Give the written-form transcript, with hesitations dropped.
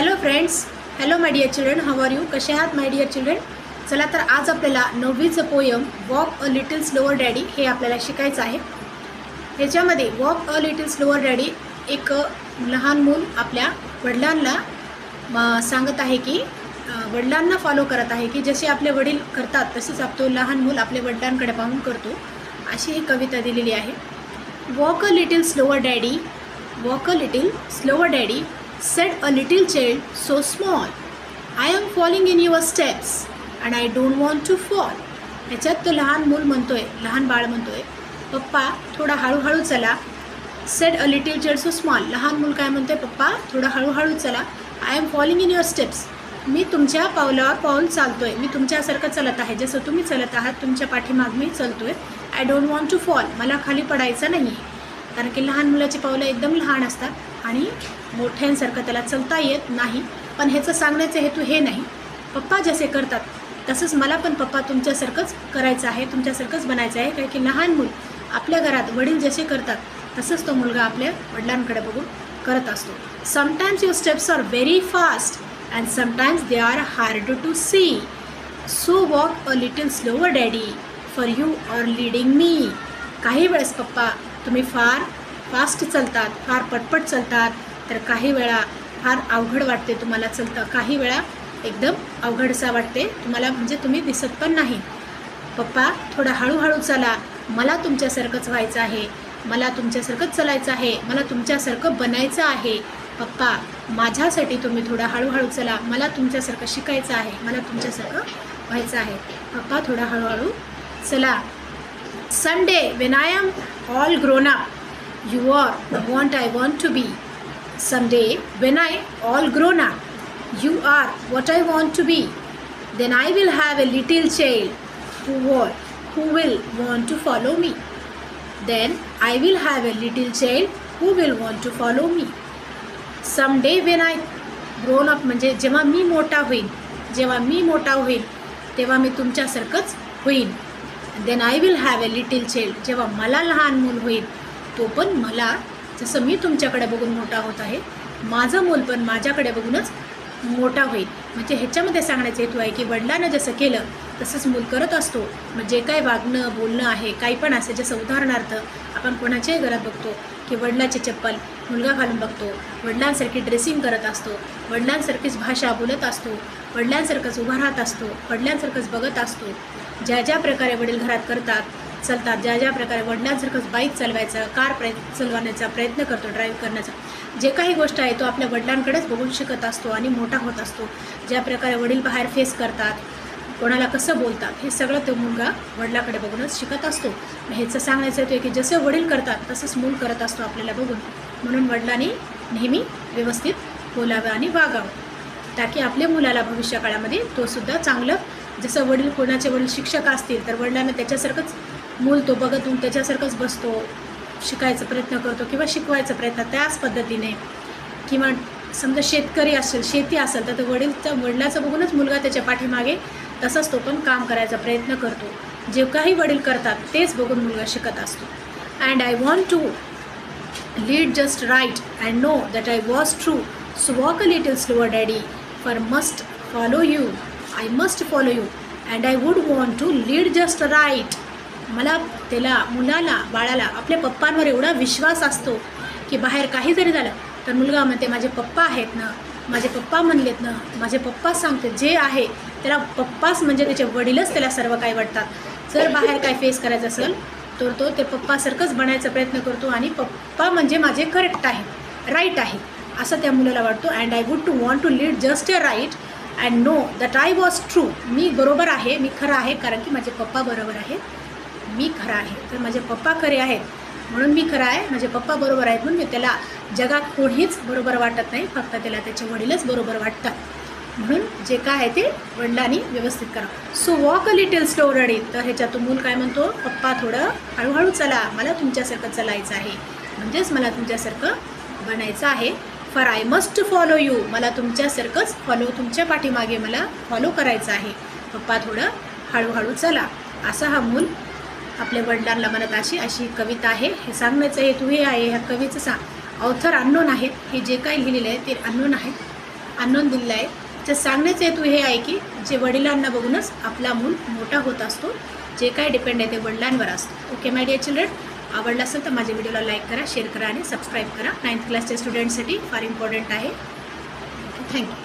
Hello friends, hello my dear children, how are you? कसे आहात my dear children? चला तर आज आपल्याला 9वीचं poem walk a little slower daddy हे आपल्याला शिकायचं आहे. ह्याच्यामध्ये walk a little slower daddy एक लहान मूल आपल्या वडिलांना सांगत आहे की वडिलांना फॉलो करत आहे की जसे आपले वडील करतात तसेच तो लहान मूल आपल्या वडिलांकडे पाहून करतो, अशी ही कविता दिलेली आहे. Walk a little slower daddy, walk a little slower daddy, said a little child so small, I am falling in your steps and I don't want to fall. ह्याच्यात तो लहान मूल म्हणतोय, लहान बाळ म्हणतोय, पप्पा थोडा हळूहळू चला. said a little child so small, लहान मूल काय म्हणतोय, पप्पा थोडा हळूहळू चला. I am falling in your steps, मी तुमच्या पावलावर पाऊल चालतोय, मी तुमच्यासारखं चलत आहे, जसं तुम्ही चलत आहात तुमच्या पाठीमाग मी चलतोय. I don't want to fall, मला खाली पडायचं नाही आहे, कारण की लहान मुलाची पावलं एकदम लहान असतात आणि मोठ्यांसारखं त्याला चलता येत नाही. पण ह्याचं सांगण्याचा हेतू हे नाही, पप्पा जसे करतात तसंच मला पण पप्पा तुमच्यासारखंच करायचं आहे, तुमच्यासारखंच बनायचं आहे. कारण की लहान मूल आपल्या घरात वडील जसे करतात तसंच तो मुलगा आपल्या वडिलांकडे बघून करत असतो. Sometimes your steps are very fast and sometimes they are hard to see, so walk a little slower daddy, for you are leading me. काही वेळेस पप्पा तुम्ही फार फास्ट चालतात, फार पटपट चालतात, तर काही वेळा फार अवघड वाटते तुम्हाला चलतं, काही वेळा एकदम अवघडसा वाटते तुम्हाला, म्हणजे तुम्ही दिसत पण नाही. पप्पा थोडं हळूहळू चला, मला तुमच्यासारखंच व्हायचं आहे, मला तुमच्यासारखंच चालायचं आहे, मला तुमच्यासारखं बनायचं आहे. पप्पा माझ्यासाठी तुम्ही थोडं हळूहळू चला, मला तुमच्यासारखं शिकायचं आहे, मला तुमच्यासारखं व्हायचं आहे. पप्पा थोडं हळूहळू चला. Someday when I am all grown up, you are what I want to be. Someday when I all grown up, you are what I want to be. Then I will have a little child who will want to follow me. Then I will have a little child who will want to follow me. Someday when I grown up म्हणजे जेव्हा मी मोठा होईन, जेव्हा मी मोठा होईन तेव्हा मी तुमच्यासारखंच होईन. Then I will have a little child, जेव्हा मला लहान मूल होईल तो पण मला, जसं मी तुमच्याकडे बघून मोठा होत आहे, माझं मूल पण माझ्याकडे बघूनच मोठा होईल. म्हणजे ह्याच्यामध्ये सांगण्याचा हेतू आहे की वडिलांना जसं केलं तसंच मूल करत असतो. म्हणजे काय वागणं बोलणं आहे, काही पण असे, जसं उदाहरणार्थ आपण कोणाच्याही घरात बघतो की वडिलाची चप्पल मुलगा घालून बघतो, वडिलांसारखी ड्रेसिंग करत असतो, वडिलांसारखीच भाषा बोलत असतो, वडिलांसारखंच उभा राहत असतो, वडिलांसारखंच बघत असतो. ज्या ज्या प्रकारे वडील घरात करतात चालतात, ज्या ज्या प्रकारे वडिलांसारखंच बाईक चालवायचा, कार चालवण्याचा प्रयत्न करतो, ड्राईव्ह करण्याचा, जे काही गोष्ट आहे तो आपल्या वडिलांकडेच बघून शिकत असतो आणि मोठा होत असतो. ज्या प्रकारे वडील बाहेर फेस करतात, कोणाला कसं बोलतात, हे सगळं तो मुलगा वडिलाकडे बघूनच शिकत असतो. ह्याचं सांगण्याचं येतं की जसं वडील करतात तसंच मूल करत असतो आपल्याला बघून. म्हणून वडिलांनी नेहमी व्यवस्थित बोलावं आणि वागावं, ताकी आपल्या मुलाला भविष्य काळामध्ये तो सुद्धा चांगलं, जसं वडील, कोणाचे वडील शिक्षक असतील तर वडिलांना त्याच्यासारखंच मूल तो बघतून त्याच्यासारखंच बसतो, शिकायचा प्रयत्न करतो किंवा शिकवायचा प्रयत्न त्याच पद्धतीने. किंवा समजा शेतकरी असेल, शेती असेल तर वडिलाचं बघूनच मुलगा त्याच्या पाठीमागे तसंच तो पण काम करायचा प्रयत्न करतो. जे काही वडील करतात तेच बघून मुलगा शिकत असतो. And I want to lead just right and know that I was true, so walk a little slower daddy, for must follow you, I must follow you and I would want to lead just right. मला त्याला, मुलाला, बाळाला आपल्या पप्पांवर एवढा विश्वास असतो की बाहेर काही जरी झालं तर मुलगा म्हणते माझे पप्पा आहेत ना, माझे पप्पा म्हणलेत ना, माझे पप्पा सांगते जे आहे त्याला पप्पाच, म्हणजे त्याचे वडीलच त्याला सर्व काही वाटतात. जर बाहेर काय फेस करायचं असेल तर तो ते पप्पासारखंच बनायचा प्रयत्न करतो आणि पप्पा म्हणजे माझे करेक्ट आहे, राईट आहे, असं त्या मुलाला वाटतो. And I would to want to lead just a right and know that I was true, मी बरोबर आहे, मी खरं आहे, कारण की माझे पप्पा बरोबर आहेत, मी खरं आहे. तर माझे पप्पा खरे आहेत म्हणून मी खरं आहे, माझे पप्पा बरोबर आहेत म्हणून मी त्याला, जगात कोणीच बरोबर वाटत नाही, फक्त त्याला त्याचे वडीलच बरोबर वाटतात. म्हणून जे काय आहे ते वडिलांनी व्यवस्थित करा. So walk a little slow daddy, तर ह्याच्यातून मूल काय म्हणतो, पप्पा थोडं हळूहळू चला, मला तुमच्यासारखं चालायचं आहे, म्हणजेच मला तुमच्यासारखं बनायचं आहे. For I must follow you, मला तुमच्यासारखंच फॉलो, तुमच्या पाठीमागे मला फॉलो करायचं आहे. पप्पा थोडं हळूहळू चला, असा हा मूल आपल्या वडिलांना म्हणत. अशी कविता आहे. हे सांगण्याचं हेतू हे आहे, ह्या कविचं ऑथर अननोन आहेत, हे जे काही लिहिलेलं आहे ते अननोन आहेत. अननोन दिलेला आहे. जे सांगण्याचा हेतू हे आहे की जे वडिलांना बघूनच आपला मूल मोठा होत असतो. जे काय डिपेंड आहे ते वडिलांवर असतं. ओके माय डिअर चिल्ड्रन, आवडलं असेल तर माझ्या व्हिडिओला लाईक करा, शेअर करा आणि सबस्क्राईब करा. 9th क्लासच्या स्टुडंटसाठी फार इम्पॉर्टंट आहे. थँक्यू.